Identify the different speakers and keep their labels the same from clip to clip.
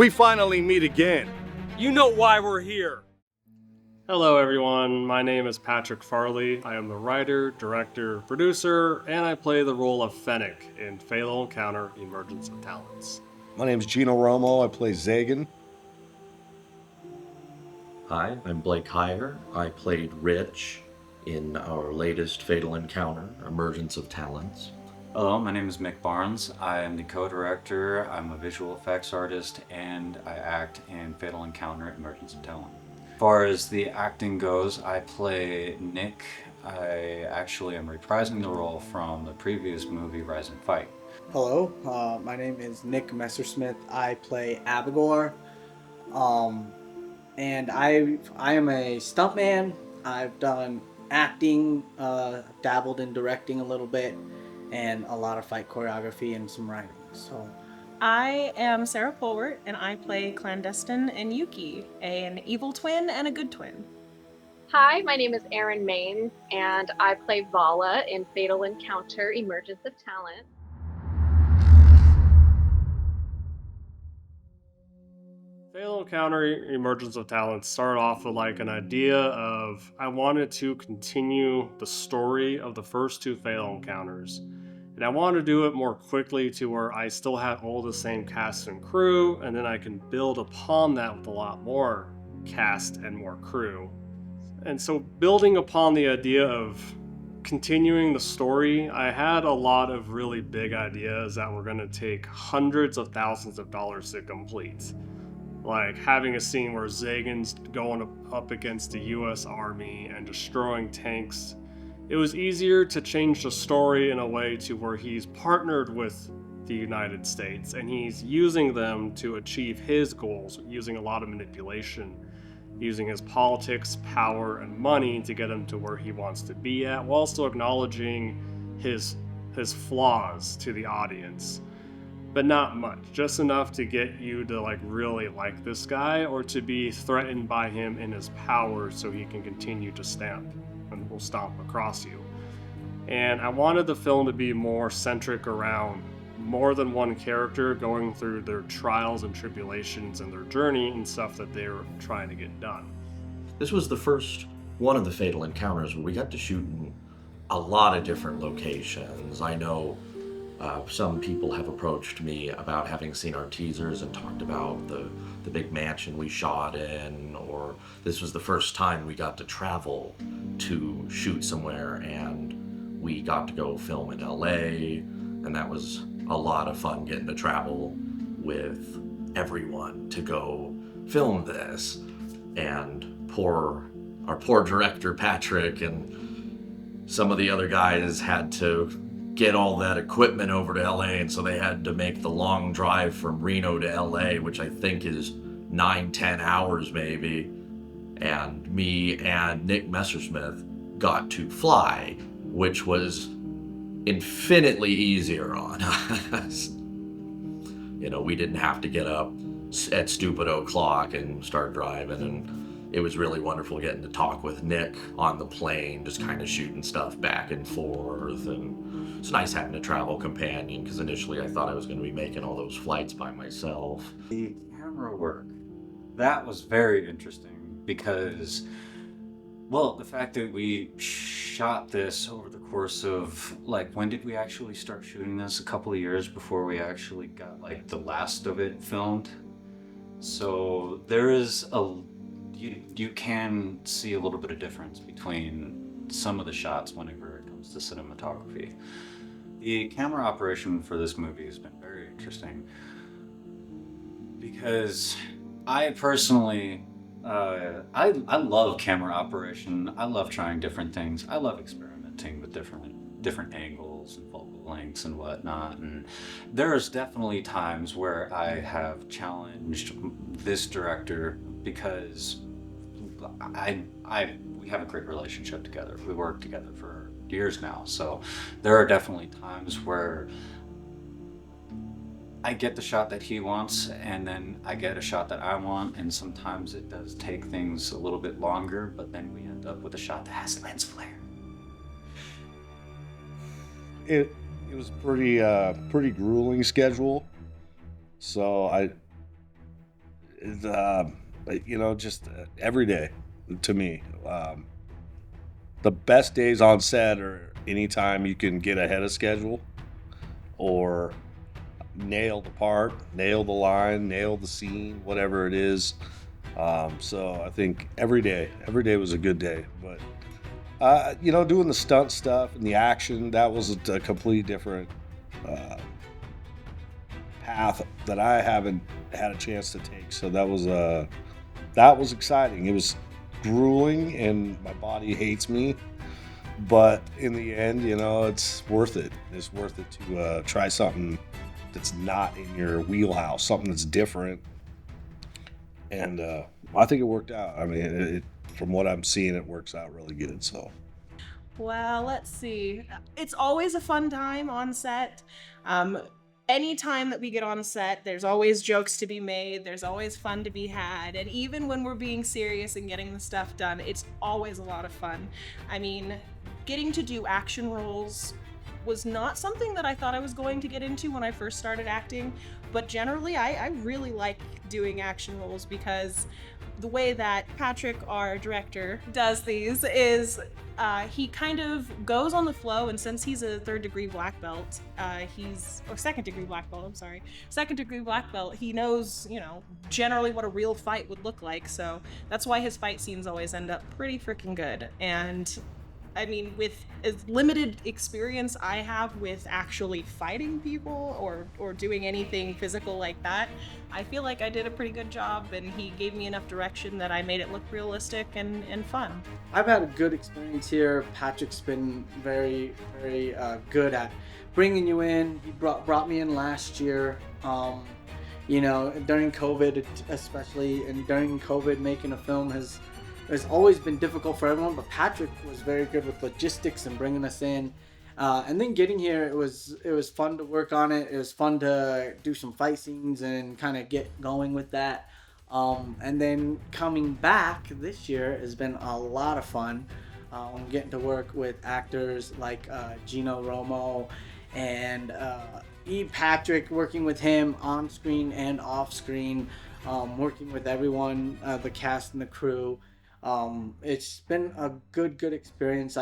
Speaker 1: we finally meet again.
Speaker 2: You know why we're here.
Speaker 3: Hello everyone, my name is Patrick Farley. I am the writer, director, producer, and I play the role of Fennec in Fatal Encounter Emergence of Talents.
Speaker 1: My name's Gino Romo. I play Zagan.
Speaker 4: Hi, I'm Blake Heyer. I played Rich in our latest Fatal Encounter, Emergence of Talents.
Speaker 5: Hello, my name is Mick Barnes. I am the co-director, I'm a visual effects artist, and I act in Fatal Encounter Emergence of Talent. As far as the acting goes, I play Nick. I actually am reprising the role from the previous movie, Rise and Fight.
Speaker 6: Hello, my name is Nick Messersmith. I play Abigor. And I am a stuntman. I've done acting, dabbled in directing a little bit, and a lot of fight choreography and some writing. So,
Speaker 7: I am Sarah Polwart, and I play Clandestine and Yuki, an evil twin and a good twin.
Speaker 8: Hi, my name is Erin Main, and I play Vala in Fatal Encounter Emergence of Talent.
Speaker 3: Fatal Encounter Emergence of Talents started off with like an idea of I wanted to continue the story of the first two Fatal Encounters. And I wanted to do it more quickly to where I still had all the same cast and crew, and then I can build upon that with a lot more cast and more crew. And so building upon the idea of continuing the story, I had a lot of really big ideas that were going to take hundreds of thousands of dollars to complete. Like having a scene where Zagan's going up against the US Army and destroying tanks. It was easier to change the story in a way to where he's partnered with the United States and he's using them to achieve his goals, using a lot of manipulation, using his politics, power, and money to get him to where he wants to be at, while still acknowledging his flaws to the audience. But not much, just enough to get you to like really like this guy or to be threatened by him in his power so he can continue to stamp and will stomp across you. And I wanted the film to be more centric around more than one character going through their trials and tribulations and their journey and stuff that they were trying to get done.
Speaker 4: This was the first one of the Fatal Encounters where we got to shoot in a lot of different locations. I know some people have approached me about having seen our teasers and talked about the big mansion we shot in, or this was the first time we got to travel to shoot somewhere and we got to go film in LA, and that was a lot of fun getting to travel with everyone to go film this. And our poor director Patrick and some of the other guys had to get all that equipment over to LA, and so they had to make the long drive from Reno to LA, which I think is 9-10 hours maybe. And me and Nick Messersmith got to fly, which was infinitely easier on us. You know, we didn't have to get up at stupid o'clock and start driving, and it was really wonderful getting to talk with Nick on the plane, just kind of shooting stuff back and forth. And it's nice having a travel companion, because initially I thought I was going to be making all those flights by myself.
Speaker 5: The camera work, that was very interesting because, well, the fact that we shot this over the course of, like, when did we actually start shooting this? A couple of years before we actually got, like, the last of it filmed. So there is you can see a little bit of difference between some of the shots whenever it comes to cinematography. The camera operation for this movie has been very interesting because I personally, I love camera operation. I love trying different things. I love experimenting with different angles and focal lengths and whatnot. And there's definitely times where I have challenged this director because we have a great relationship together. We work together for years now. So there are definitely times where I get the shot that he wants and then I get a shot that I want, and sometimes it does take things a little bit longer, but then we end up with a shot that has lens flare.
Speaker 1: It was pretty grueling schedule. So It's, just every day to me. The best days on set are anytime you can get ahead of schedule or nail the part, nail the line, nail the scene, whatever it is. So I think every day was a good day. But doing the stunt stuff and the action, that was a completely different path that I haven't had a chance to take. So that was exciting. It was grueling, and my body hates me. But in the end, it's worth it. It's worth it to try something that's not in your wheelhouse, something that's different. And I think it worked out. I mean, from what I'm seeing, it works out really good. So.
Speaker 7: Well, let's see. It's always a fun time on set. Any time that we get on set, there's always jokes to be made. There's always fun to be had. And even when we're being serious and getting the stuff done, it's always a lot of fun. I mean, getting to do action roles was not something that I thought I was going to get into when I first started acting. But generally, I really like doing action roles because the way that Patrick, our director, does these is he kind of goes on the flow, and since he's a second degree black belt, he knows, generally what a real fight would look like, so that's why his fight scenes always end up pretty freaking good. And I mean, with as limited experience I have with actually fighting people or doing anything physical like that, I feel like I did a pretty good job, and he gave me enough direction that I made it look realistic and fun.
Speaker 6: I've had a good experience here. Patrick's been very, very good at bringing you in. He brought me in last year. During COVID especially, and during COVID, making a film has always been difficult for everyone, but Patrick was very good with logistics and bringing us in. And then getting here, it was fun to work on it. It was fun to do some fight scenes and kind of get going with that. And then coming back this year has been a lot of fun. I'm getting to work with actors like Gino Romo and Patrick, working with him on screen and off screen, working with everyone, the cast and the crew. It's been a good experience.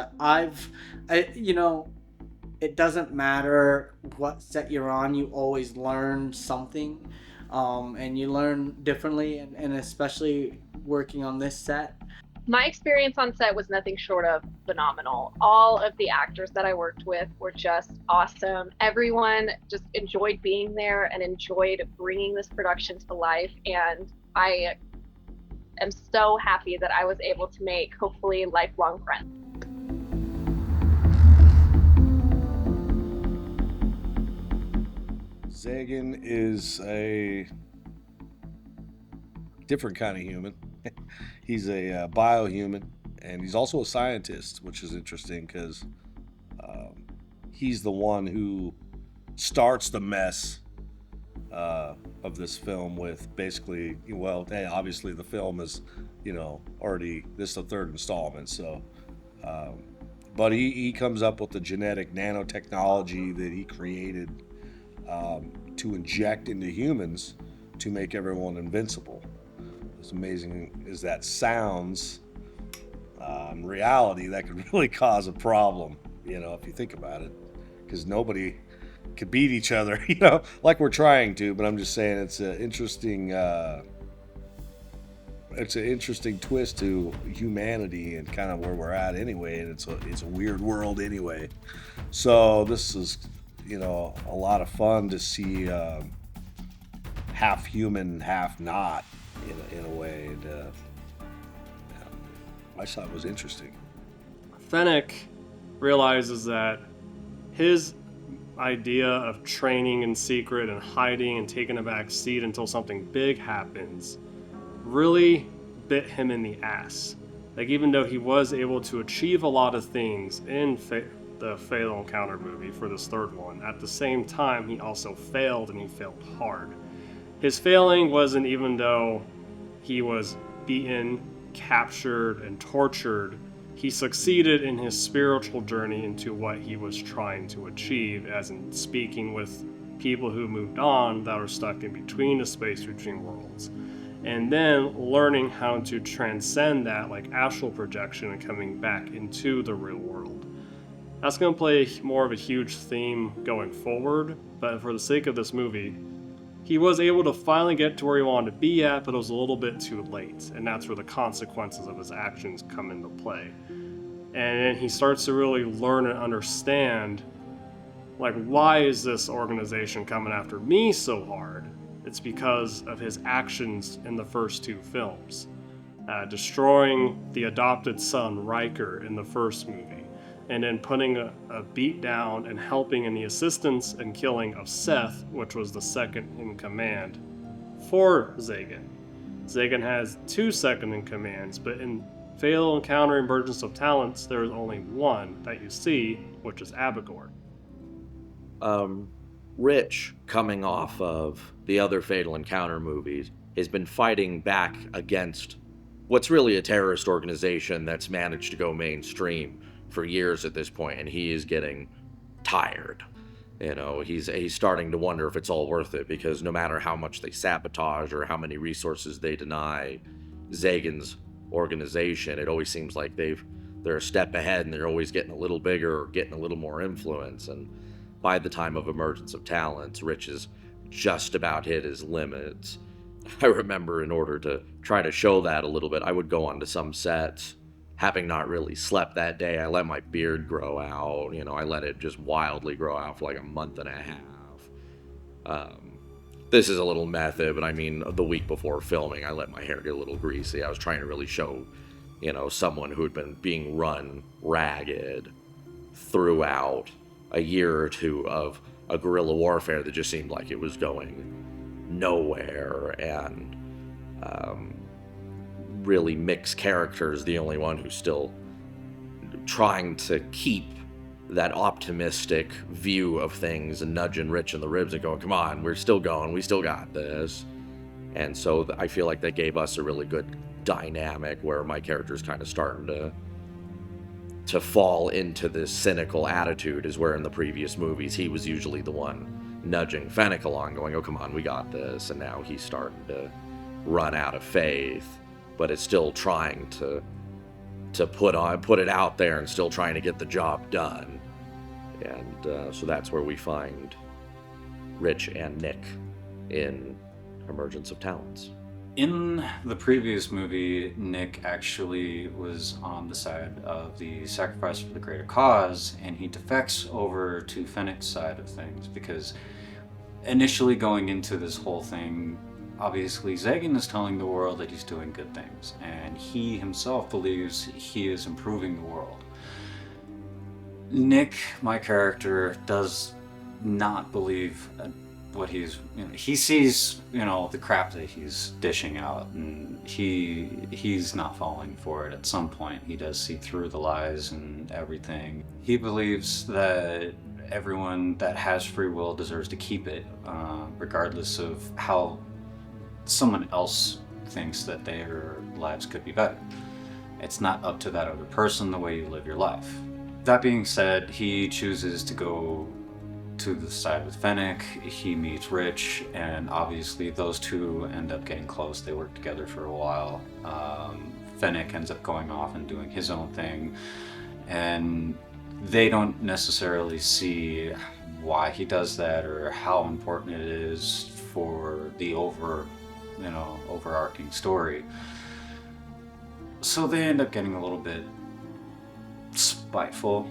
Speaker 6: It doesn't matter what set you're on, you always learn something, and you learn differently, and especially working on this set.
Speaker 8: My experience on set was nothing short of phenomenal. All of the actors that I worked with were just awesome. Everyone just enjoyed being there and enjoyed bringing this production to life, and I am so happy that I was able to make, hopefully, lifelong friends.
Speaker 1: Zagan is a different kind of human. He's a biohuman, and he's also a scientist, which is interesting because he's the one who starts the mess of this film with basically, obviously the film is, already, this is the third installment, so, but he comes up with the genetic nanotechnology that he created to inject into humans to make everyone invincible. As amazing as that sounds, in reality, that could really cause a problem, if you think about it, because nobody could beat each other, like we're trying to. But I'm just saying it's an interesting twist to humanity and kind of where we're at anyway, and it's a weird world anyway. So this is a lot of fun to see half human, half not in a way. And I thought it was interesting.
Speaker 3: Fennec realizes that his idea of training in secret and hiding and taking a back seat until something big happens really bit him in the ass. Like, even though he was able to achieve a lot of things in the Fatal Encounter movie for this third one, at the same time he also failed, and he failed hard. His failing wasn't even though he was beaten, captured, and tortured. He succeeded in his spiritual journey into what he was trying to achieve, as in speaking with people who moved on that are stuck in between the space between worlds. and then learning how to transcend that, like astral projection, and coming back into the real world. That's going to play more of a huge theme going forward, but for the sake of this movie, he was able to finally get to where he wanted to be at, but it was a little bit too late, and that's where the consequences of his actions come into play. And then he starts to really learn and understand, like, why is this organization coming after me so hard? It's because of his actions in the first two films. Destroying the adopted son, Riker, in the first movie, and then putting a beat down and helping in the assistance and killing of Seth, which was the second in command for Zagan. Zagan has 2 second in commands, but in Fatal Encounter Emergence of Talents, there is only one that you see, which is Abigor.
Speaker 4: Rich, coming off of the other Fatal Encounter movies, has been fighting back against what's really a terrorist organization that's managed to go mainstream for years at this point, and he is getting tired. You know, he's starting to wonder if it's all worth it, because no matter how much they sabotage or how many resources they deny Zagan's organization, it always seems like they're a step ahead, and they're always getting a little bigger or getting a little more influence. And by the time of Emergence of Talents, Rich is just about hit his limits. I remember, in order to try to show that a little bit, I would go onto some sets, having not really slept that day. I let my beard grow out. You know, I let it just wildly grow out for like a month and a half. This is a little method, but I mean, the week before filming, I let my hair get a little greasy. I was trying to really show, you know, someone who had been being run ragged throughout a year or two of a guerrilla warfare that just seemed like it was going nowhere, and really mixed characters. The only one who's still trying to keep that optimistic view of things and nudging Rich in the ribs and going, come on, we're still going, we still got this. And so I feel like that gave us a really good dynamic where my character's kind of starting to fall into this cynical attitude, is where in the previous movies he was usually the one nudging Fennec along, going, oh, come on, we got this. And now he's starting to run out of faith, but is still trying to put it out there and still trying to get the job done. And so that's where we find Rich and Nick in Emergence of Talents.
Speaker 5: In the previous movie, Nick actually was on the side of the sacrifice for the greater cause, and he defects over to Fennec's side of things, because initially going into this whole thing, obviously Zagan is telling the world that he's doing good things, and he himself believes he is improving the world. Nick, my character, does not believe what he's, he sees, the crap that he's dishing out, and he's not falling for it. At some point, he does see through the lies and everything. He believes that everyone that has free will deserves to keep it, regardless of how someone else thinks that their lives could be better. It's not up to that other person the way you live your life. That being said, he chooses to go to the side with Fennec. He meets Rich, and obviously those two end up getting close. They work together for a while. Fennec ends up going off and doing his own thing, and they don't necessarily see why he does that or how important it is for the overarching story. So they end up getting a little bit spiteful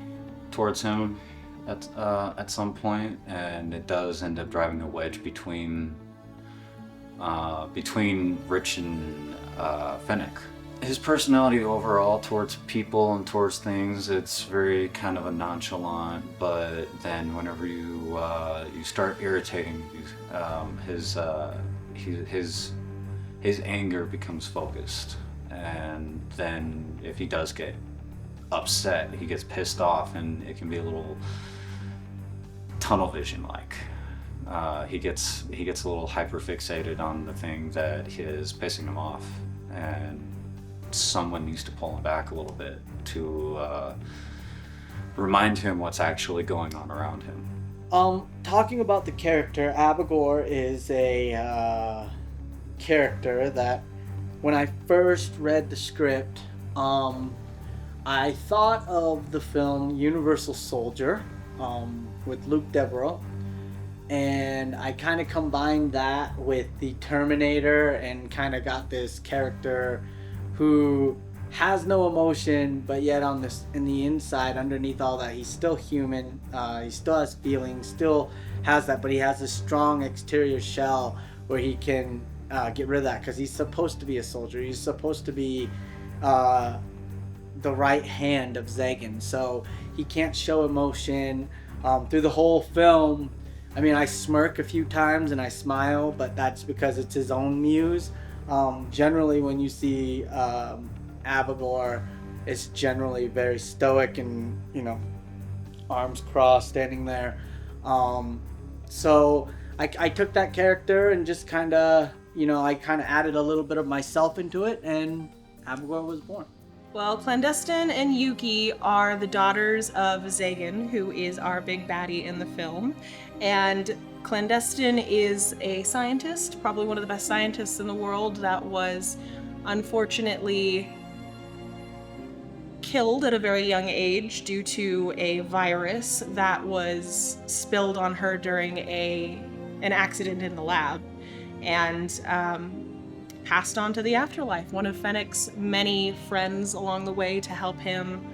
Speaker 5: towards him at some point, and it does end up driving a wedge between Rich and Fennec. His personality overall towards people and towards things, it's very kind of a nonchalant, but then whenever you start irritating, his anger becomes focused, and then if he does get upset, he gets pissed off, and it can be a little tunnel vision like. He gets a little hyper fixated on the thing that is pissing him off, and someone needs to pull him back a little bit to remind him what's actually going on around him.
Speaker 6: Talking about the character, Abigor is character that when I first read the script, I thought of the film Universal Soldier with Luke Devereaux, and I kind of combined that with the Terminator and kind of got this character who has no emotion, but yet in the inside, underneath all that, he's still human. He still has feelings, still has that, but he has a strong exterior shell where he can get rid of that, because he's supposed to be a soldier. He's supposed to be the right hand of Zagan, so he can't show emotion through the whole film. I mean, I smirk a few times and I smile, but that's because it's his own muse. Generally, when you see Abigor, it's generally very stoic and, arms crossed, standing there. So I took that character and just kind of, I kind of added a little bit of myself into it, and Abigor was born.
Speaker 7: Well, Clandestine and Yuki are the daughters of Zagan, who is our big baddie in the film. And Clandestine is a scientist, probably one of the best scientists in the world, that was unfortunately killed at a very young age due to a virus that was spilled on her during an accident in the lab, and passed on to the afterlife. One of Fennec's many friends along the way to help him,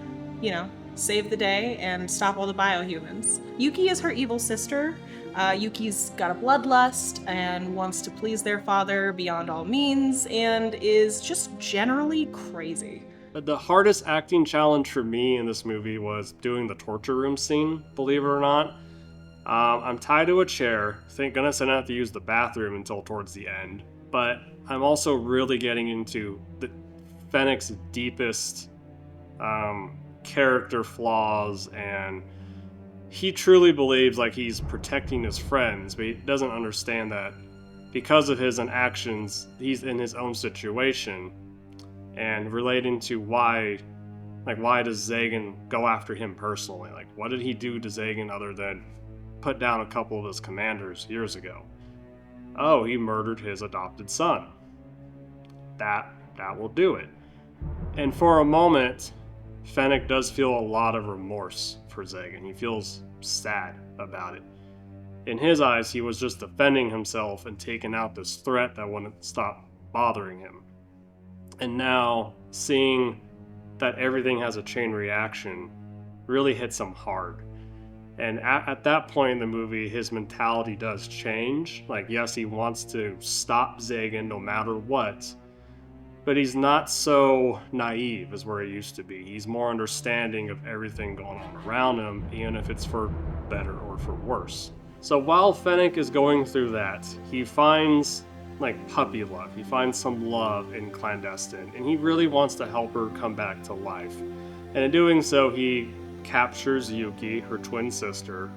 Speaker 7: save the day and stop all the biohumans. Yuki is her evil sister. Yuki's got a bloodlust and wants to please their father beyond all means, and is just generally crazy.
Speaker 3: But the hardest acting challenge for me in this movie was doing the torture room scene, believe it or not. I'm tied to a chair. Thank goodness I didn't have to use the bathroom until towards the end. But I'm also really getting into Fennec's deepest character flaws, and he truly believes like he's protecting his friends, but he doesn't understand that because of his actions, he's in his own situation, and relating to why does Zagan go after him personally? Like, what did he do to Zagan other than put down a couple of his commanders years ago? Oh, he murdered his adopted son. That will do it. And for a moment, Fennec does feel a lot of remorse for Zagan. He feels sad about it. In his eyes, he was just defending himself and taking out this threat that wouldn't stop bothering him. And now, seeing that everything has a chain reaction really hits him hard. And at that point in the movie, his mentality does change. Like, yes, he wants to stop Zagan no matter what, but he's not so naive as where he used to be. He's more understanding of everything going on around him, even if it's for better or for worse. So while Fennec is going through that, he finds puppy love. He finds some love in Clandestine, and he really wants to help her come back to life. And in doing so, he captures Yuki, her twin sister.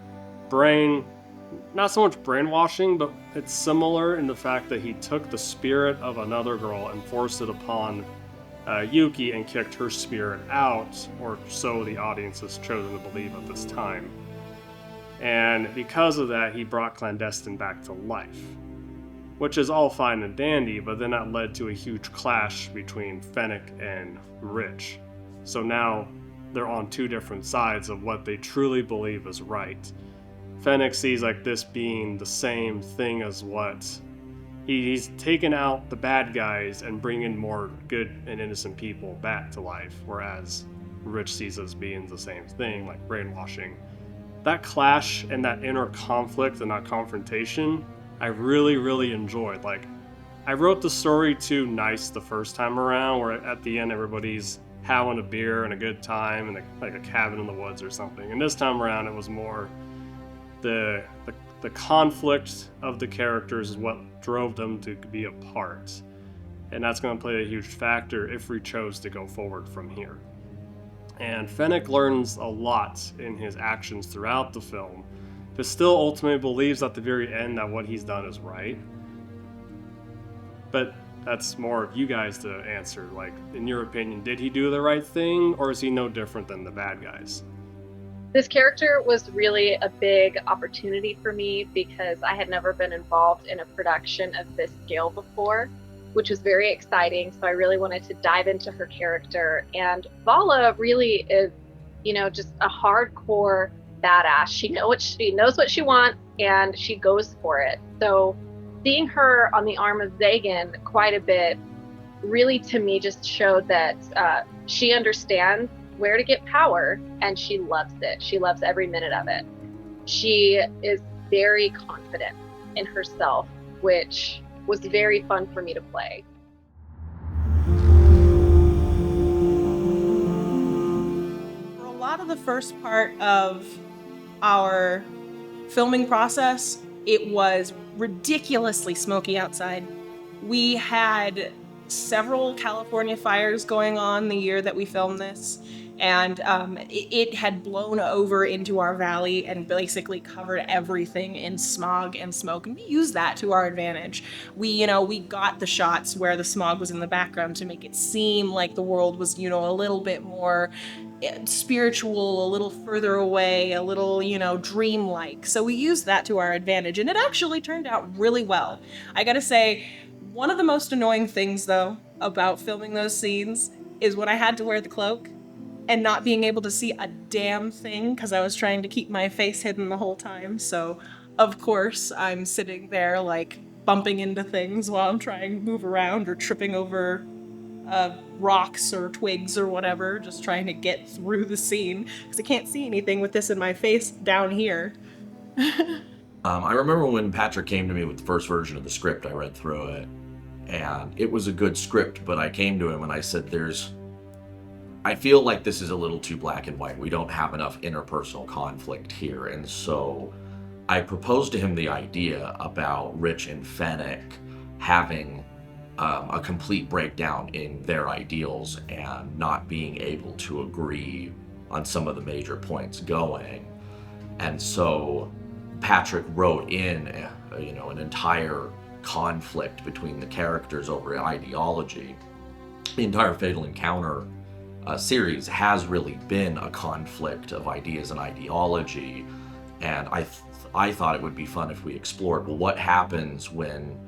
Speaker 3: Not so much brainwashing, but it's similar in the fact that he took the spirit of another girl and forced it upon Yuki and kicked her spirit out, or so the audience has chosen to believe at this time. And because of that, he brought Clandestine back to life, which is all fine and dandy, but then that led to a huge clash between Fennec and Rich. So now they're on two different sides of what they truly believe is right. Fennec sees this being the same thing as what he's taken out the bad guys and bringing more good and innocent people back to life, whereas Rich sees as being the same thing, like brainwashing. That clash and that inner conflict and that confrontation, I really, really enjoyed. I wrote the story too nice the first time around, where at the end everybody's having a beer and a good time in a cabin in the woods or something. And this time around, it was more the conflict of the characters is what drove them to be apart. And that's going to play a huge factor if we chose to go forward from here. And Fennec learns a lot in his actions throughout the film, but still ultimately believes at the very end that what he's done is right. But that's more of you guys to answer. In your opinion, did he do the right thing, or is he no different than the bad guys?
Speaker 8: This character was really a big opportunity for me because I had never been involved in a production of this scale before, which was very exciting. So I really wanted to dive into her character. And Vala really is, just a hardcore badass. She knows what she wants and she goes for it. So seeing her on the arm of Zagan quite a bit really, to me, just showed that she understands where to get power, and she loves it. She loves every minute of it. She is very confident in herself, which was very fun for me to play.
Speaker 7: For a lot of the first part of our filming process, it was ridiculously smoky outside. We had several California fires going on the year that we filmed this, and it had blown over into our valley and basically covered everything in smog and smoke, and we used that to our advantage. We got the shots where the smog was in the background to make it seem like the world was, a little bit more spiritual, a little further away, a little, dreamlike. So we used that to our advantage, and it actually turned out really well. I gotta say, one of the most annoying things, though, about filming those scenes is when I had to wear the cloak and not being able to see a damn thing because I was trying to keep my face hidden the whole time. So, of course, I'm sitting there, bumping into things while I'm trying to move around or tripping over rocks or twigs or whatever, just trying to get through the scene because I can't see anything with this in my face down here.
Speaker 4: I remember when Patrick came to me with the first version of the script, I read through it, and it was a good script, but I came to him and I said, I feel like this is a little too black and white. We don't have enough interpersonal conflict here. And so I proposed to him the idea about Rich and Fennec having a complete breakdown in their ideals and not being able to agree on some of the major points going. And so Patrick wrote in, an entire conflict between the characters over ideology. The entire Fatal Encounter series has really been a conflict of ideas and ideology, and I thought it would be fun if we explored, well, what happens when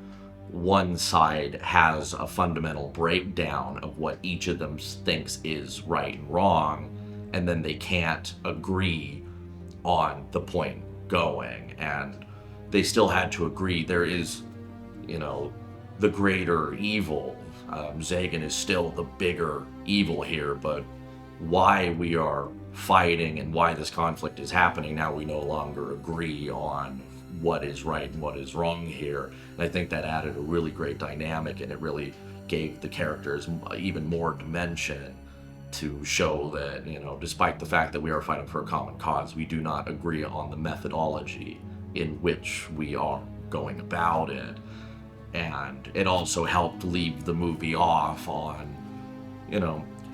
Speaker 4: one side has a fundamental breakdown of what each of them thinks is right and wrong, and then they can't agree on the point going, and they still had to agree there is, the greater evil. Zagan is still the bigger evil here, but why we are fighting and why this conflict is happening now, we no longer agree on what is right and what is wrong here. And I think that added a really great dynamic, and it really gave the characters even more dimension to show that, despite the fact that we are fighting for a common cause, we do not agree on the methodology in which we are going about it. And it also helped leave the movie off on,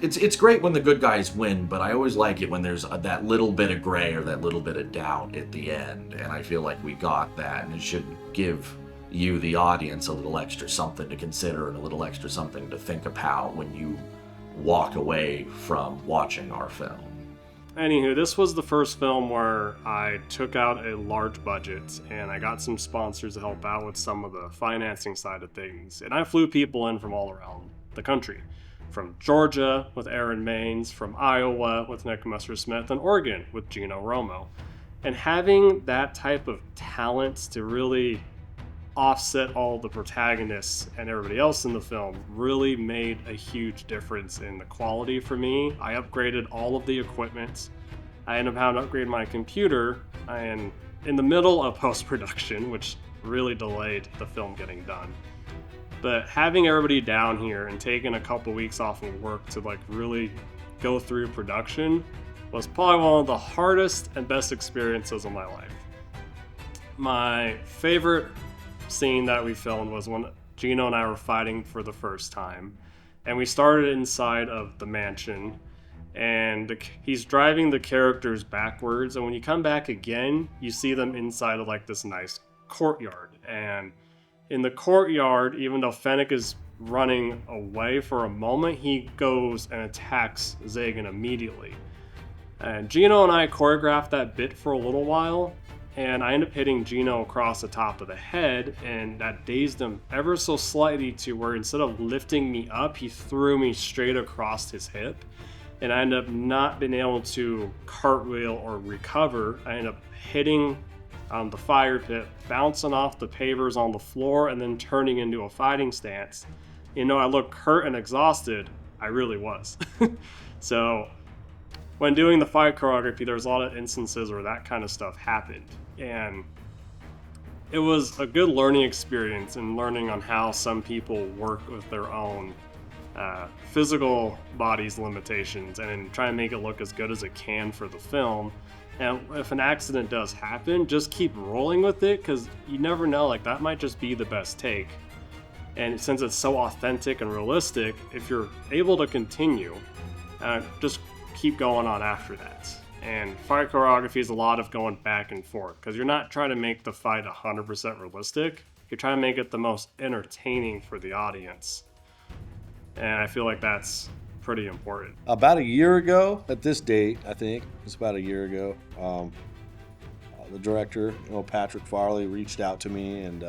Speaker 4: it's great when the good guys win, but I always like it when there's that little bit of gray or that little bit of doubt at the end. And I feel like we got that, and it should give you, the audience, a little extra something to consider and a little extra something to think about when you walk away from watching our film.
Speaker 3: Anywho, this was the first film where I took out a large budget and I got some sponsors to help out with some of the financing side of things. And I flew people in from all around the country. From Georgia with Aaron Maines, from Iowa with Nick Messersmith, and Oregon with Gino Romo. And having that type of talent to really offset all the protagonists and everybody else in the film really made a huge difference in the quality for me. I upgraded all of the equipment. I ended up having to upgrade my computer and in the middle of post-production, which really delayed the film getting done. But having everybody down here and taking a couple weeks off of work to really go through production was probably one of the hardest and best experiences of my life. My favorite scene that we filmed was when Gino and I were fighting for the first time, and we started inside of the mansion, and he's driving the characters backwards, and when you come back again, you see them inside of this nice courtyard. And in the courtyard, even though Fennec is running away for a moment, he goes and attacks Zagan immediately. And Gino and I choreographed that bit for a little while, and I ended up hitting Gino across the top of the head, and that dazed him ever so slightly to where instead of lifting me up, he threw me straight across his hip. And I ended up not being able to cartwheel or recover. I ended up hitting the fire pit, bouncing off the pavers on the floor, and then turning into a fighting stance. You know, I looked hurt and exhausted. I really was. So when doing the fight choreography, there's a lot of instances where that kind of stuff happened. And it was a good learning experience and learning on how some people work with their own physical body's limitations and try and make it look as good as it can for the film. And if an accident does happen, just keep rolling with it, because you never know, like that might just be the best take. And since it's so authentic and realistic, if you're able to continue, just keep going on after that. And fight choreography is a lot of going back and forth, because you're not trying to make the fight 100% realistic, you're trying to make it the most entertaining for the audience. And I feel like that's pretty important.
Speaker 1: About a year ago, at this date, I think it's about a year ago, the director, Patrick Farley, reached out to me and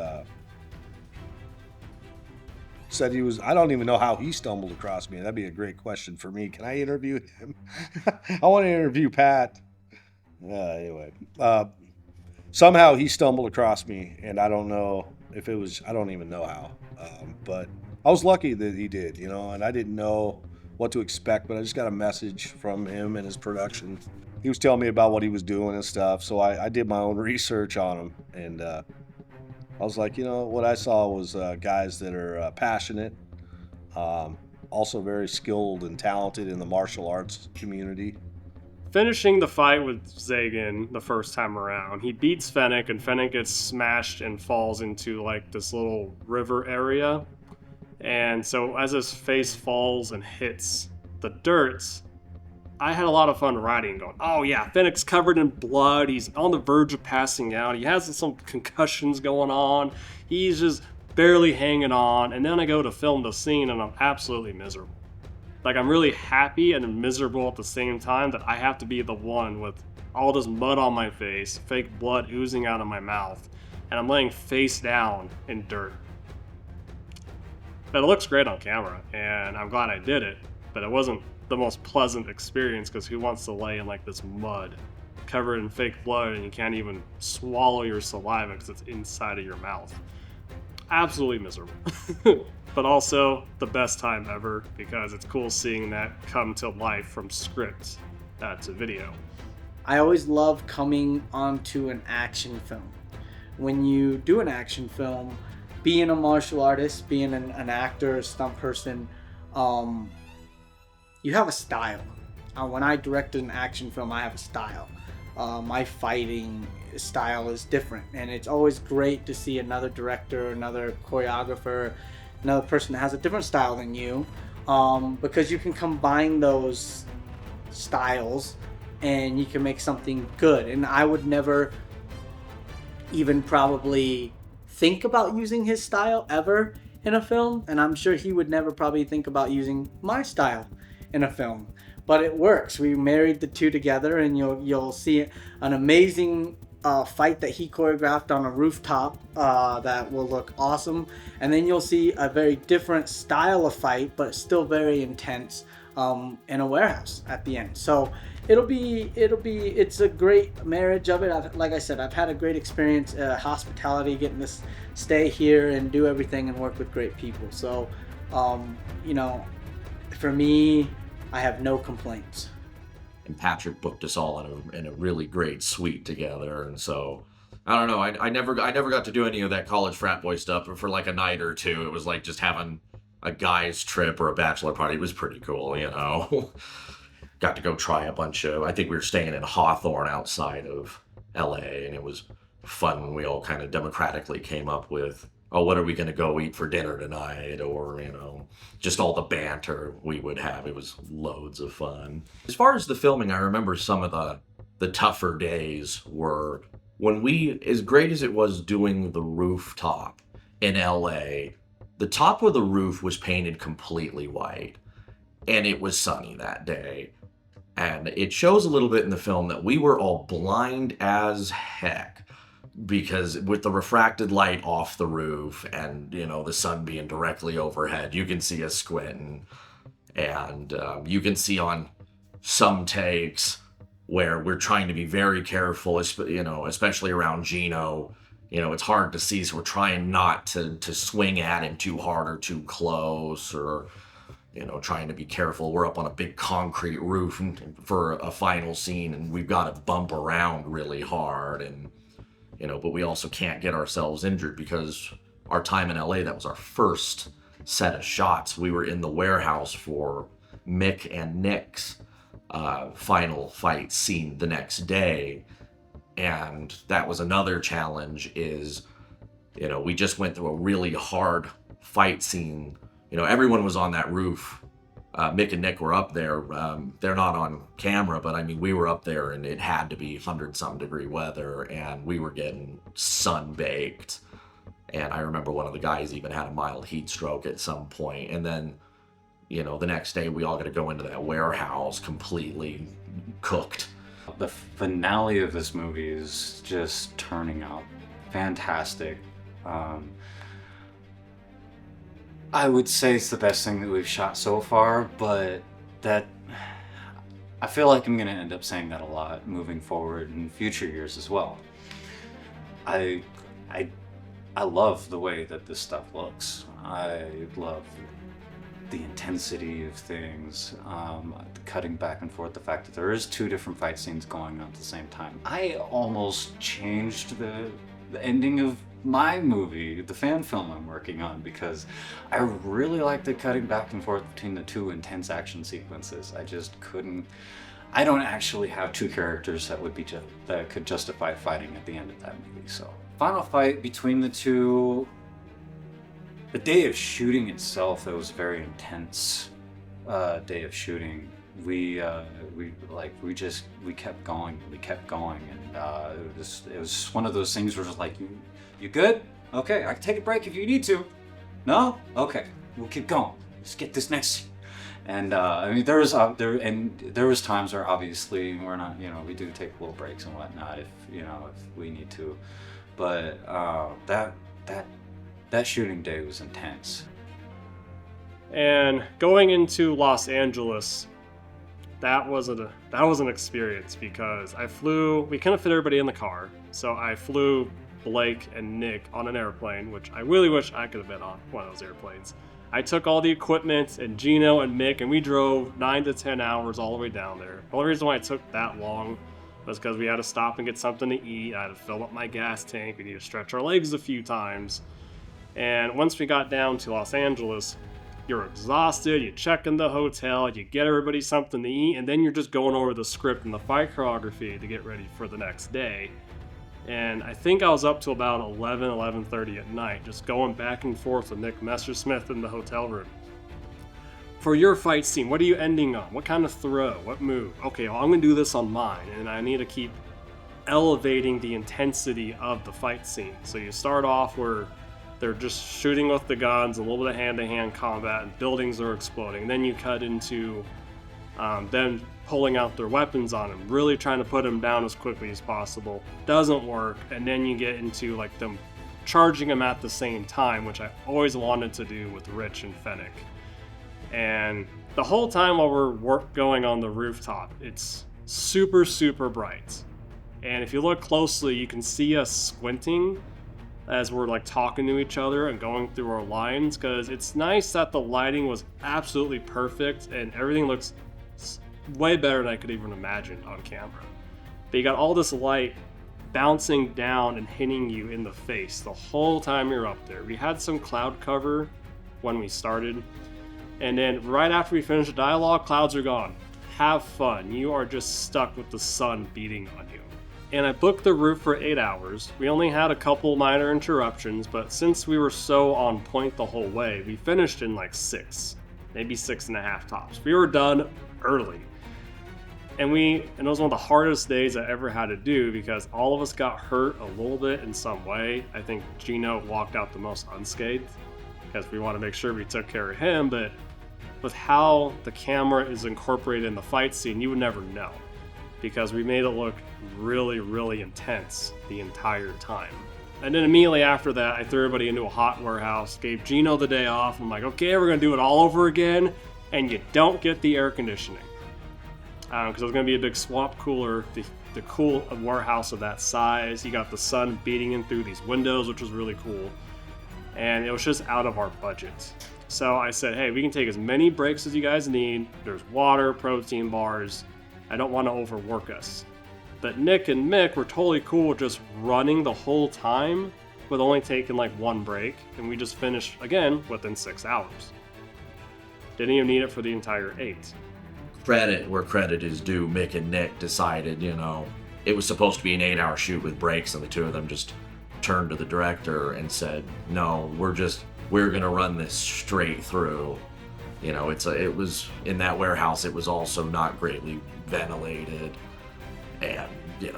Speaker 1: said he was, I don't even know how he stumbled across me. That'd be a great question for me. Can I interview him? I want to interview Pat. Anyway, somehow he stumbled across me, and I don't know if it was, I don't even know how, but I was lucky that he did, and I didn't know what to expect, but I just got a message from him and his production. He was telling me about what he was doing and stuff, so I did my own research on him, and I was like, what I saw was guys that are passionate, also very skilled and talented in the martial arts community.
Speaker 3: Finishing the fight with Zagan the first time around, he beats Fennec, and Fennec gets smashed and falls into like this little river area. And so as his face falls and hits the dirt, I had a lot of fun writing, going, oh yeah, Fennec's covered in blood, he's on the verge of passing out, he has some concussions going on, he's just barely hanging on, and then I go to film the scene and I'm absolutely miserable. Like, I'm really happy and miserable at the same time that I have to be the one with all this mud on my face, fake blood oozing out of my mouth, and I'm laying face down in dirt. But it looks great on camera, and I'm glad I did it, but it wasn't the most pleasant experience, because who wants to lay in like this mud covered in fake blood and you can't even swallow your saliva because it's inside of your mouth? Absolutely miserable. But also the best time ever, because it's cool seeing that come to life from script to video.
Speaker 6: I always love coming onto an action film. When you do an action film, being a martial artist, being an actor, a stunt person, you have a style. When I direct an action film, I have a style. My fighting style is different, and it's always great to see another director, another choreographer, another person that has a different style than you, because you can combine those styles and you can make something good. And I would never even probably think about using his style ever in a film, and I'm sure he would never probably think about using my style in a film, but it works. We married the two together, and you'll see an amazing fight that he choreographed on a rooftop that will look awesome, and then you'll see a very different style of fight, but still very intense, in a warehouse at the end. So it's a great marriage of it. Like I said, I've had a great experience, hospitality, getting to stay here and do everything and work with great people. So, for me, I have no complaints.
Speaker 4: And Patrick booked us all in a really great suite together, and so I don't know. I never got to do any of that college frat boy stuff, but for like a night or two, it was like just having a guy's trip or a bachelor party. It was pretty cool, Got to go try a bunch of. I think we were staying in Hawthorne outside of L.A., and it was fun when we all kind of democratically came up with, oh, what are we going to go eat for dinner tonight? Or, just all the banter we would have. It was loads of fun. As far as the filming, I remember some of the tougher days were when as great as it was doing the rooftop in LA, the top of the roof was painted completely white, and it was sunny that day. And it shows a little bit in the film that we were all blind as heck, because with the refracted light off the roof and, you know, the sun being directly overhead, you can see us squinting. And you can see on some takes where we're trying to be very careful, you know, especially around Gino. You know, it's hard to see, so we're trying not to swing at him too hard or too close, or, you know, trying to be careful. We're up on a big concrete roof for a final scene, and we've got to bump around really hard, and, you know, but we also can't get ourselves injured because our time in LA, that was our first set of shots. We were in the warehouse for Mick and Nick's final fight scene the next day, and that was another challenge. Is, you know, we just went through a really hard fight scene. You know, everyone was on that roof. Mick and Nick were up there. They're not on camera, but I mean, we were up there, and it had to be 100-some degree weather, and we were getting sun-baked. And I remember one of the guys even had a mild heat stroke at some point. And then, you know, the next day we all got to go into that warehouse completely cooked.
Speaker 5: The finale of this movie is just turning out fantastic. I would say it's the best thing that we've shot so far, but that I feel like I'm going to end up saying that a lot moving forward in future years as well. I love the way that this stuff looks. I love the intensity of things, the cutting back and forth, the fact that there is 2 different fight scenes going on at the same time. I almost changed the ending of my movie, the fan film I'm working on, because I really like the cutting back and forth between the 2 intense action sequences. I just couldn't. I don't actually have 2 characters that would be that could justify fighting at the end of that movie. So, final fight between the 2. The day of shooting itself, it was a very intense day of shooting. We kept going, and it was one of those things where it's like, you good? Okay, I can take a break if you need to. No? Okay, we'll keep going. Let's get this next scene. And I mean, there was times where obviously we're not, you know, we do take little breaks and whatnot if we need to, but that shooting day was intense.
Speaker 3: And going into Los Angeles, that was an experience, because we couldn't fit everybody in the car, so I flew Blake and Nick on an airplane, which I really wish I could have been on one of those airplanes. I took all the equipment, and Gino and Mick, and we drove 9 to 10 hours all the way down there. The only reason why it took that long was because we had to stop and get something to eat. I had to fill up my gas tank. We needed to stretch our legs a few times. And once we got down to Los Angeles, you're exhausted, you check in the hotel, you get everybody something to eat, and then you're just going over the script and the fight choreography to get ready for the next day. And I think I was up to about 11:30 at night, just going back and forth with Nick Messersmith in the hotel room. For your fight scene, what are you ending on? What kind of throw? What move? Okay, well, I'm going to do this on mine, and I need to keep elevating the intensity of the fight scene. So you start off where they're just shooting with the guns, a little bit of hand-to-hand combat, and buildings are exploding. And then you cut into them pulling out their weapons on him, really trying to put him down as quickly as possible. Doesn't work, and then you get into like them charging him at the same time, which I always wanted to do with Rich and Fennec. And the whole time while we're going on the rooftop, it's super, super bright. And if you look closely, you can see us squinting as we're like talking to each other and going through our lines, because it's nice that the lighting was absolutely perfect and everything looks way better than I could even imagine on camera. But you got all this light bouncing down and hitting you in the face the whole time you're up there. We had some cloud cover when we started, and then right after we finished the dialogue, clouds are gone. Have fun. You are just stuck with the sun beating on you. And I booked the roof for 8 hours. We only had a couple minor interruptions, but since we were so on point the whole way, we finished in like 6, maybe 6.5 tops. We were done early. And it was one of the hardest days I ever had to do, because all of us got hurt a little bit in some way. I think Gino walked out the most unscathed, because we want to make sure we took care of him, but with how the camera is incorporated in the fight scene, you would never know, because we made it look really, really intense the entire time. And then immediately after that, I threw everybody into a hot warehouse, gave Gino the day off. I'm like, okay, we're gonna do it all over again, and you don't get the air conditioning. Because it was gonna be a big swamp cooler, the cool warehouse of that size. You got the sun beating in through these windows, which was really cool. And it was just out of our budget. So I said, hey, we can take as many breaks as you guys need. There's water, protein bars. I don't want to overwork us. But Nick and Mick were totally cool with just running the whole time with only taking like one break. And we just finished, again, within 6 hours. Didn't even need it for the entire 8.
Speaker 4: Credit where credit is due. Mick and Nick decided, it was supposed to be an 8-hour shoot with breaks, and the two of them just turned to the director and said, no, we're gonna run this straight through. It was in that warehouse, it was also not greatly ventilated, and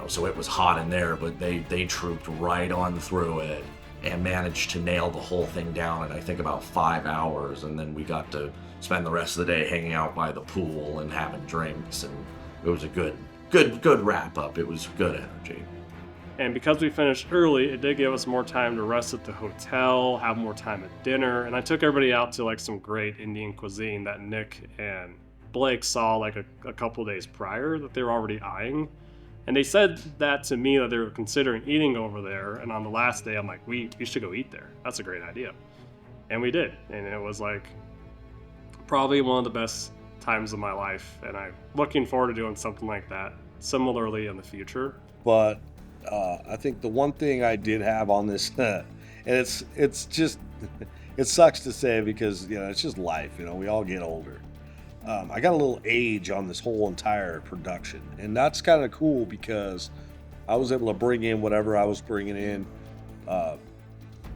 Speaker 4: so it was hot in there, but they trooped right on through it and managed to nail the whole thing down in I think about 5 hours. And then we got to spend the rest of the day hanging out by the pool and having drinks, and it was a good wrap up. It was good energy.
Speaker 3: And because we finished early, it did give us more time to rest at the hotel, have more time at dinner, and I took everybody out to like some great Indian cuisine that Nick and Blake saw like a couple days prior that they were already eyeing. And they said that to me, that they were considering eating over there. And on the last day, I'm like, we should go eat there. That's a great idea. And we did. And it was like probably one of the best times of my life. And I'm looking forward to doing something like that similarly in the future.
Speaker 1: But I think the one thing I did have on this, and it's just, it sucks to say because, it's just life, we all get older. I got a little age on this whole entire production, and that's kind of cool because I was able to bring in whatever I was bringing in,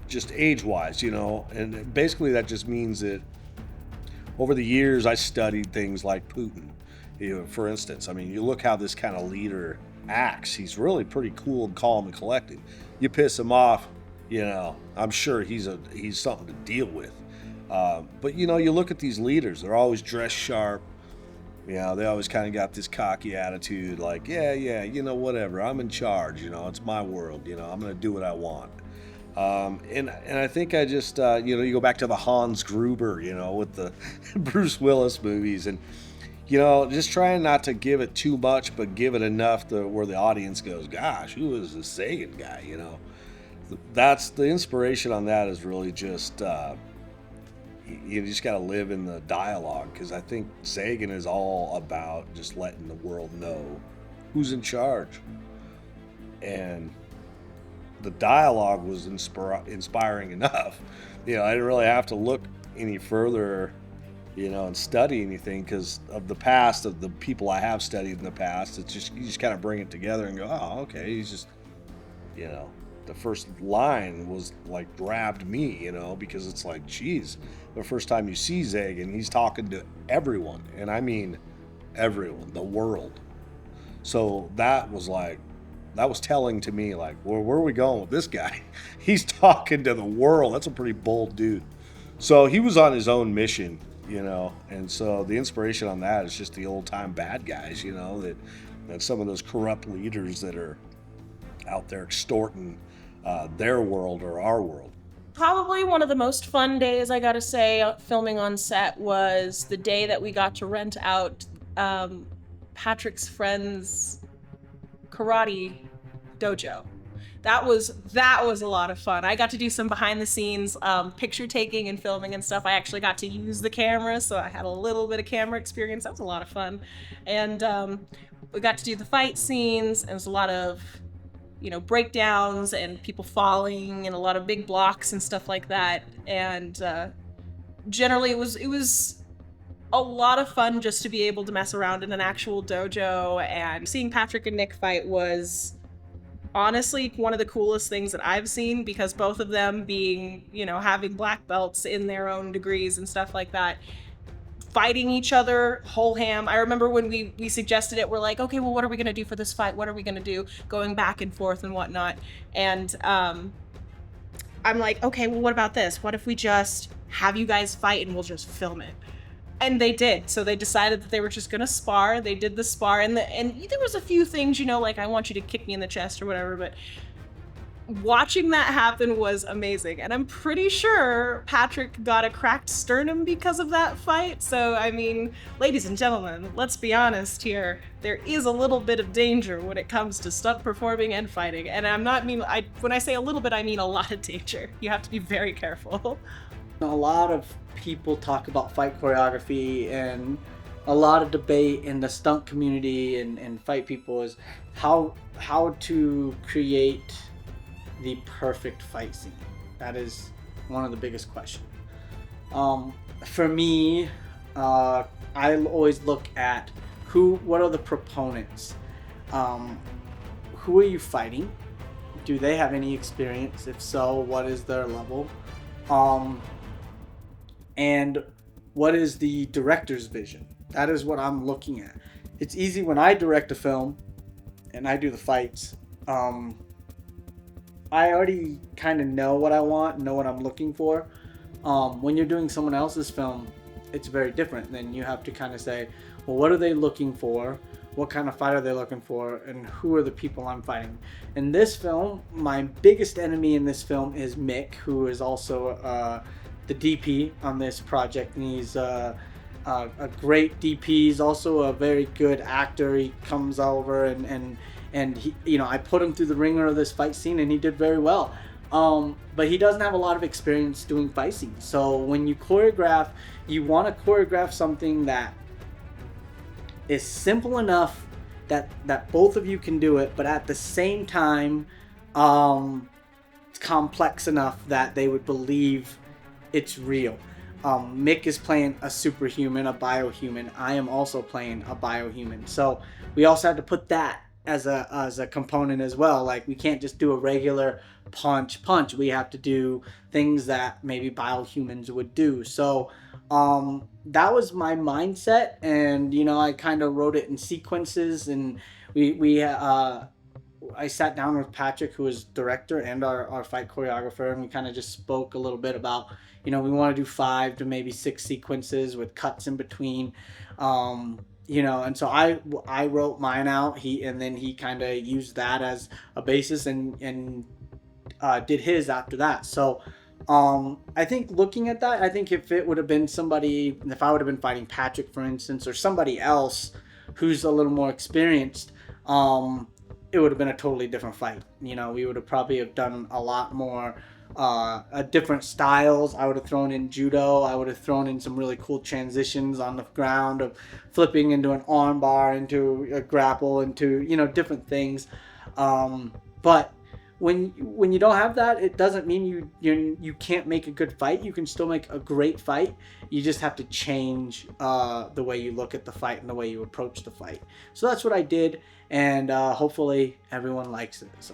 Speaker 1: just age-wise, and basically that just means that over the years I studied things like Putin. For instance, you look how this kind of leader acts. He's really pretty cool and calm and collected. You piss him off, I'm sure he's something to deal with. But you look at these leaders, they're always dressed sharp. They always kind of got this cocky attitude, like, yeah, whatever, I'm in charge, it's my world, I'm going to do what I want. And I think I just, you go back to the Hans Gruber, with the Bruce Willis movies, and, just trying not to give it too much, but give it enough to where the audience goes, gosh, who is this Sagan guy, That's the inspiration on that is really just, you just got to live in the dialogue, because I think Sagan is all about just letting the world know who's in charge. And the dialogue was inspiring enough. I didn't really have to look any further, and study anything because of the past of the people I have studied in the past. It's just, you just kind of bring it together and go, oh, okay, he's just, the first line was like grabbed me, because it's like, geez, the first time you see Sagan, he's talking to everyone, and I mean everyone, the world. So that was telling to me, like, well, where are we going with this guy? He's talking to the world. That's a pretty bold dude. So he was on his own mission, and so the inspiration on that is just the old time bad guys, that some of those corrupt leaders that are out there extorting their world or our world.
Speaker 7: Probably one of the most fun days, I gotta say, filming on set was the day that we got to rent out Patrick's friend's karate dojo. That was a lot of fun. I got to do some behind the scenes picture taking and filming and stuff. I actually got to use the camera, so I had a little bit of camera experience. That was a lot of fun. And we got to do the fight scenes. It was a lot of breakdowns and people falling and a lot of big blocks and stuff like that. And generally it was a lot of fun just to be able to mess around in an actual dojo. And seeing Patrick and Nick fight was honestly one of the coolest things that I've seen, because both of them being, having black belts in their own degrees and stuff like that, fighting each other whole ham. I remember when we suggested it, we're like, okay, well, what are we gonna do for this fight? What are we gonna do? Going back and forth and whatnot. And I'm like, okay, well, what about this? What if we just have you guys fight and we'll just film it? And they did. So they decided that they were just gonna spar. They did the spar, and there was a few things, like I want you to kick me in the chest or whatever, but watching that happen was amazing. And I'm pretty sure Patrick got a cracked sternum because of that fight. So, I mean, ladies and gentlemen, let's be honest here. There is a little bit of danger when it comes to stunt performing and fighting. And when I say a little bit, I mean a lot of danger. You have to be very careful.
Speaker 6: A lot of people talk about fight choreography, and a lot of debate in the stunt community and fight people is how to create the perfect fight scene. That is one of the biggest questions. For me, I always look at what are the proponents? Who are you fighting? Do they have any experience? If so, what is their level? And what is the director's vision? That is what I'm looking at. It's easy when I direct a film and I do the fights. I already kind of know what I want, know what I'm looking for. When you're doing someone else's film, it's very different. Then you have to kind of say, well, what are they looking for? What kind of fight are they looking for? And who are the people I'm fighting? In this film, my biggest enemy in this film is Mick, who is also the DP on this project. And he's a great DP. He's also a very good actor. He comes over and he, I put him through the ringer of this fight scene, and he did very well. But he doesn't have a lot of experience doing fight scenes. So when you choreograph, you want to choreograph something that is simple enough that both of you can do it, but at the same time, it's complex enough that they would believe it's real. Mick is playing a superhuman, a biohuman. I am also playing a biohuman. So we also had to put that as a component as well. Like, we can't just do a regular punch. We have to do things that maybe biohumans would do. So that was my mindset, and I kind of wrote it in sequences, and I sat down with Patrick, who is director and our fight choreographer, and we kind of just spoke a little bit about, we want to do 5 to maybe 6 sequences with cuts in between. And so I wrote mine out. And then he kind of used that as a basis and did his after that. So I think looking at that, I think if it would have been if I would have been fighting Patrick, for instance, or somebody else who's a little more experienced, it would have been a totally different fight. We would have probably have done a lot more different styles. I would have thrown in judo. I would have thrown in some really cool transitions on the ground of flipping into an arm bar, into a grapple, into different things. But when you don't have that, it doesn't mean you can't make a good fight. You can still make a great fight. You just have to change the way you look at the fight and the way you approach the fight. So that's what I did, and hopefully everyone likes it. So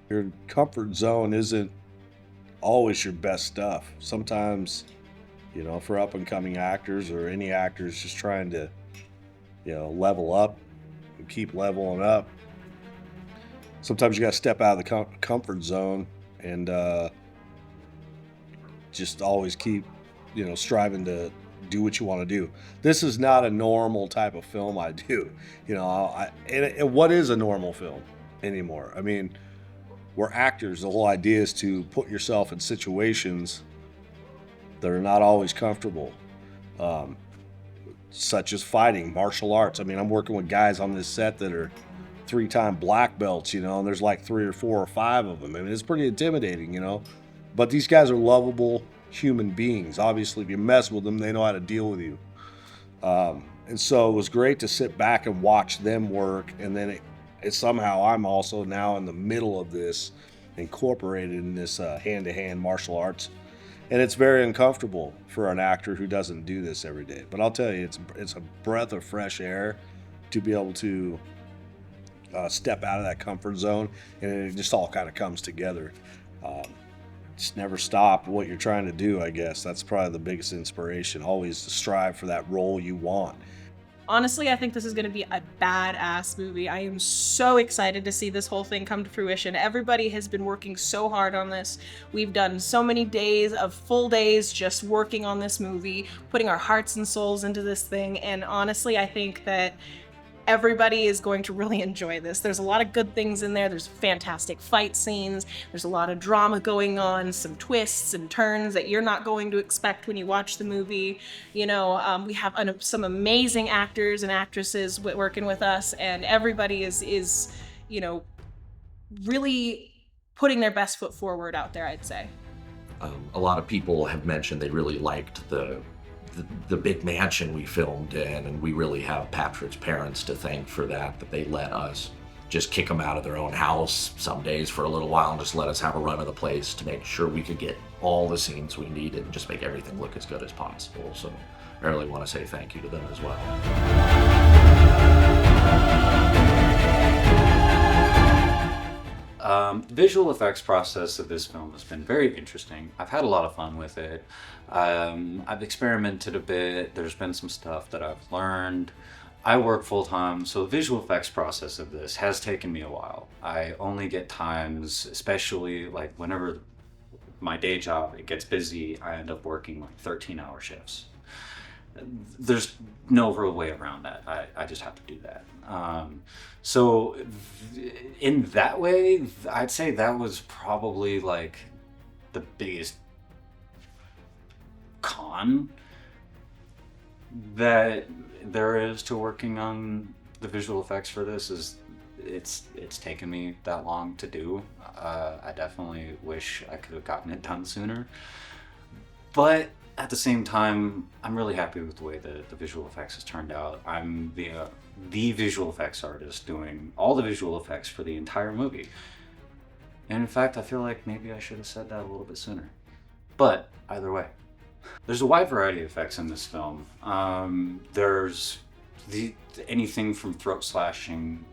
Speaker 1: your comfort zone isn't always your best stuff. Sometimes, for up and coming actors or any actors just trying to, level up and keep leveling up, sometimes you got to step out of the comfort zone and just always keep, striving to do what you want to do. This is not a normal type of film I do. And what is a normal film anymore? I mean, we're actors. The whole idea is to put yourself in situations that are not always comfortable, such as fighting, martial arts. I mean, I'm working with guys on this set that are 3-time black belts, and there's like 3 or 4 or 5 of them. I mean, it's pretty intimidating, but these guys are lovable human beings. Obviously, if you mess with them, they know how to deal with you. And so it was great to sit back and watch them work, and then somehow I'm also now in the middle of this, incorporated in this hand-to-hand martial arts, and it's very uncomfortable for an actor who doesn't do this every day. But I'll tell you, it's a breath of fresh air to be able to step out of that comfort zone, and it just all kind of comes together. Just never stop what you're trying to do. I guess that's probably the biggest inspiration. Always to strive for that role you want.
Speaker 7: Honestly, I think this is going to be a badass movie. I am so excited to see this whole thing come to fruition. Everybody has been working so hard on this. We've done so many days of full days just working on this movie, putting our hearts and souls into this thing. And honestly, I think that everybody is going to really enjoy this. There's a lot of good things in there. There's fantastic fight scenes. There's a lot of drama going on, some twists and turns that you're not going to expect when you watch the movie. You know, we have some amazing actors and actresses working with us, and everybody is, you know, really putting their best foot forward out there, I'd say.
Speaker 4: A lot of people have mentioned they really liked the big mansion we filmed in, and we really have Patrick's parents to thank for that they let us just kick them out of their own house some days for a little while and just let us have a run of the place to make sure we could get all the scenes we needed and just make everything look as good as possible. So I really want to say thank you to them as well.
Speaker 5: Visual effects process of this film has been very interesting. I've had a lot of fun with it. I've experimented a bit. There's been some stuff that I've learned. I work full time, so the visual effects process of this has taken me a while. I only get times, especially like whenever my day job it gets busy, I end up working like 13-hour shifts. There's no real way around that. I just have to do that. So in that way, I'd say that was probably like the biggest con that there is to working on the visual effects for this. Is it's taken me that long to do. I definitely wish I could have gotten it done sooner, but at the same time, I'm really happy with the way the visual effects has turned out. I'm the visual effects artist doing all the visual effects for the entire movie. And in fact, I feel like maybe I should have said that a little bit sooner. But either way, there's a wide variety of effects in this film. There's anything from throat slashing,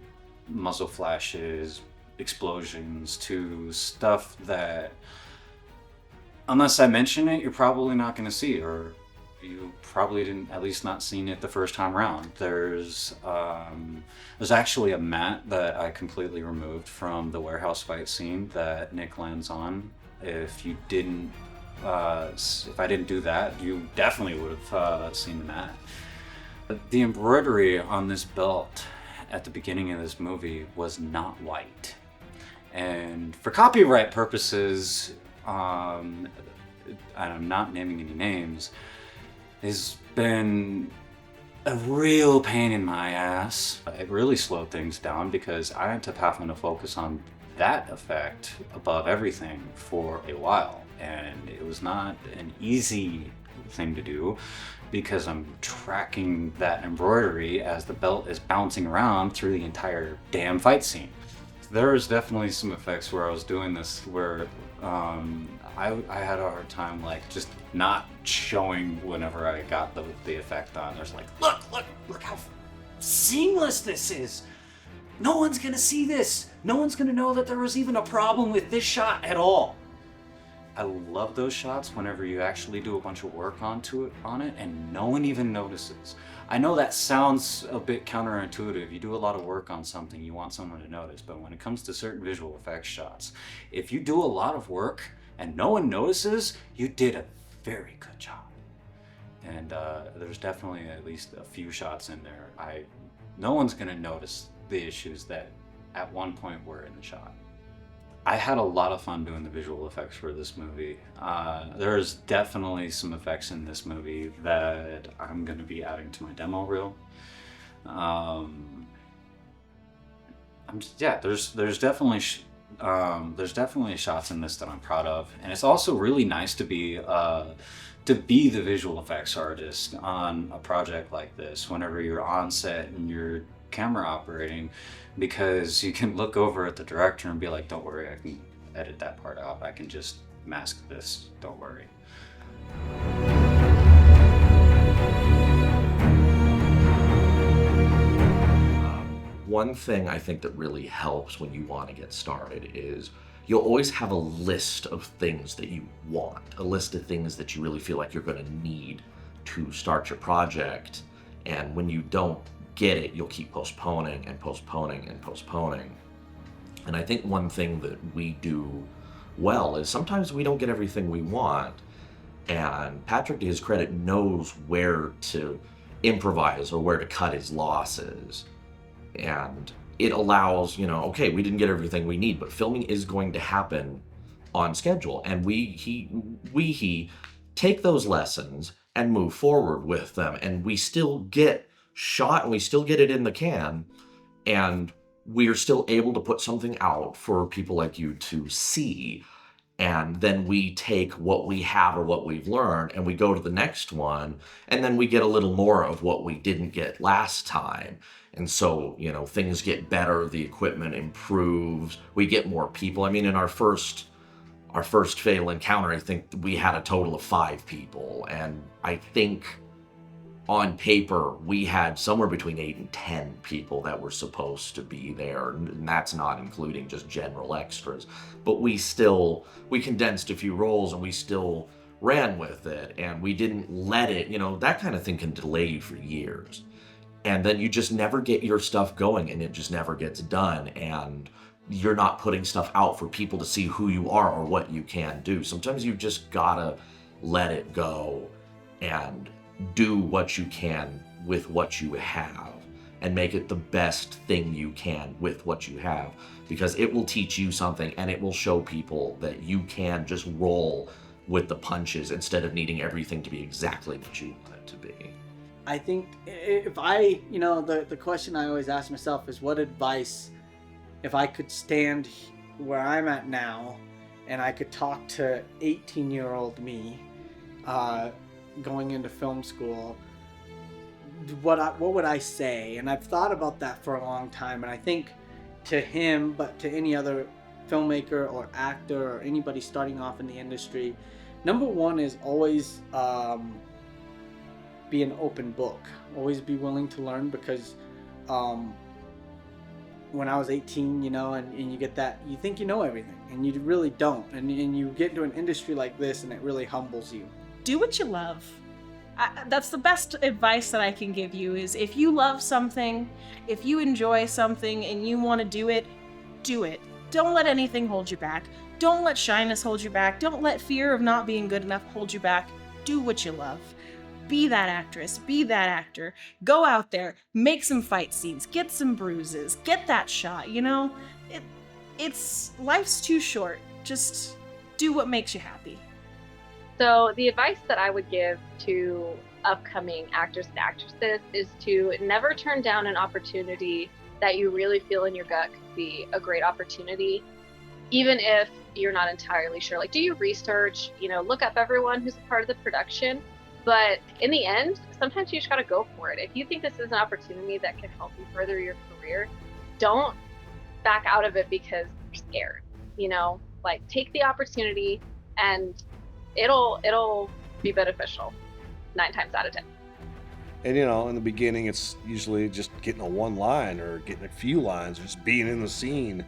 Speaker 5: muzzle flashes, explosions, to stuff that, unless I mention it, you're probably not going to see, or you probably didn't, at least not seen it the first time around. There's actually a mat that I completely removed from the warehouse fight scene that Nick lands on. If I didn't do that, you definitely would have seen the mat. The embroidery on this belt at the beginning of this movie was not white. And for copyright purposes, and I'm not naming any names, has been a real pain in my ass. It really slowed things down because I ended up having to focus on that effect above everything for a while. And it was not an easy thing to do because I'm tracking that embroidery as the belt is bouncing around through the entire damn fight scene. There was definitely some effects where I was doing this where I had a hard time like just not showing whenever I got the effect on. There's like, look how seamless this is. No one's gonna see this. No one's gonna know that there was even a problem with this shot at all. I love those shots whenever you actually do a bunch of work on it and no one even notices. I know that sounds a bit counterintuitive. You do a lot of work on something, you want someone to notice, but when it comes to certain visual effects shots, if you do a lot of work and no one notices, you did a very good job. And there's definitely at least a few shots in there. No one's gonna notice the issues that at one point were in the shot. I had a lot of fun doing the visual effects for this movie. There's definitely some effects in this movie that I'm going to be adding to my demo reel. There's definitely shots in this that I'm proud of, and it's also really nice to be the visual effects artist on a project like this. Whenever you're on set and you're camera operating, because you can look over at the director and be like, don't worry, I can edit that part out. I can just mask this, don't worry.
Speaker 4: One thing I think that really helps when you want to get started is you'll always have a list of things that you want, a list of things that you really feel like you're going to need to start your project. And when you don't get it, you'll keep postponing and postponing and postponing. And I think one thing that we do well is sometimes we don't get everything we want. And Patrick, to his credit, knows where to improvise or where to cut his losses. And it allows, okay, we didn't get everything we need, but filming is going to happen on schedule. And he take those lessons and move forward with them. And we still get shot and we still get it in the can. And we are still able to put something out for people like you to see. And then we take what we have or what we've learned and we go to the next one. And then we get a little more of what we didn't get last time. And so, things get better, the equipment improves, we get more people. I mean, in our first fatal encounter, I think we had a total of 5 people. And I think on paper, we had somewhere between 8 and 10 people that were supposed to be there. And that's not including just general extras. But we condensed a few roles and we still ran with it. And we didn't let it, that kind of thing can delay you for years. And then you just never get your stuff going and it just never gets done. And you're not putting stuff out for people to see who you are or what you can do. Sometimes you just gotta let it go and do what you can with what you have and make it the best thing you can with what you have, because it will teach you something and it will show people that you can just roll with the punches instead of needing everything to be exactly what you want it to be.
Speaker 6: I think if the question I always ask myself is, what advice, if I could stand where I'm at now and I could talk to 18-year-old me going into film school, what would I say? And I've thought about that for a long time, and I think to him, but to any other filmmaker or actor or anybody starting off in the industry, number one is always be an open book. Always be willing to learn, because when I was 18, and you get that, you think you know everything, and you really don't. And you get into an industry like this, and it really humbles you.
Speaker 7: Do what you love. That's the best advice that I can give you, is if you love something, if you enjoy something and you want to do it, do it. Don't let anything hold you back. Don't let shyness hold you back. Don't let fear of not being good enough hold you back. Do what you love. Be that actress, be that actor. Go out there, make some fight scenes, get some bruises, get that shot, it's life's too short. Just do what makes you happy.
Speaker 8: So the advice that I would give to upcoming actors and actresses is to never turn down an opportunity that you really feel in your gut could be a great opportunity, even if you're not entirely sure. Like, do your research, look up everyone who's a part of the production. But in the end, sometimes you just gotta go for it. If you think this is an opportunity that can help you further your career, don't back out of it because you're scared. Take the opportunity and it'll be beneficial 9 times out of 10.
Speaker 1: And in the beginning, it's usually just getting a one line or getting a few lines, or just being in the scene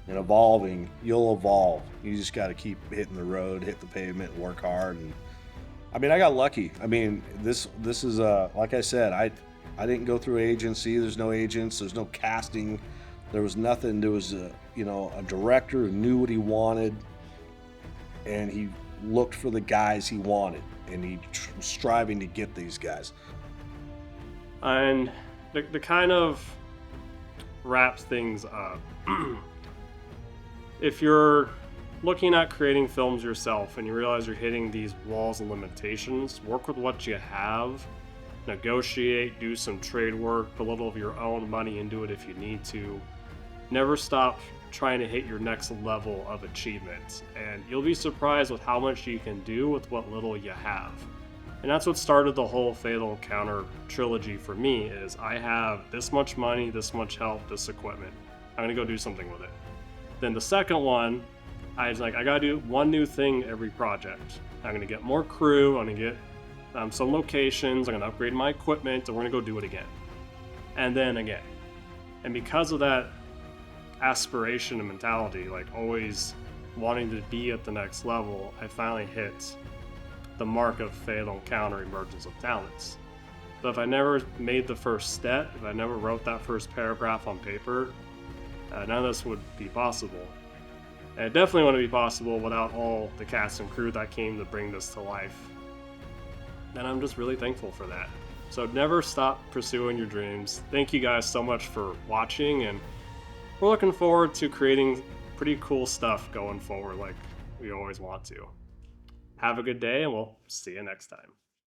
Speaker 1: and evolving. You'll evolve. You just got to keep hitting the road, hit the pavement, and work hard. And I got lucky. This is like I said, I didn't go through agency. There's no agents. There's no casting. There was nothing. There was a director who knew what he wanted, and he looked for the guys he wanted, and he was striving to get these guys.
Speaker 3: And the kind of wraps things up. If you're looking at creating films yourself and you realize you're hitting these walls and limitations, work with what you have, negotiate, do some trade work, put a little of your own money into it if you need to. Never stop trying to hit your next level of achievement, and you'll be surprised with how much you can do with what little you have. And that's what started the whole Fatal Encounter trilogy for me, is I have this much money, this much help, this equipment. I'm gonna go do something with it. Then the second one, I was like, I gotta do one new thing every project. I'm gonna get more crew, I'm gonna get some locations, I'm gonna upgrade my equipment, and we're gonna go do it again. And then again. And because of that aspiration and mentality, always wanting to be at the next level, I finally hit the mark of Fatal Encounter Emergence of Talents. But if I never made the first step, if I never wrote that first paragraph on paper, none of this would be possible. And it definitely wouldn't be possible without all the cast and crew that came to bring this to life. And I'm just really thankful for that. So never stop pursuing your dreams. Thank you guys so much for watching, and we're looking forward to creating pretty cool stuff going forward like we always want to. Have a good day, and we'll see you next time.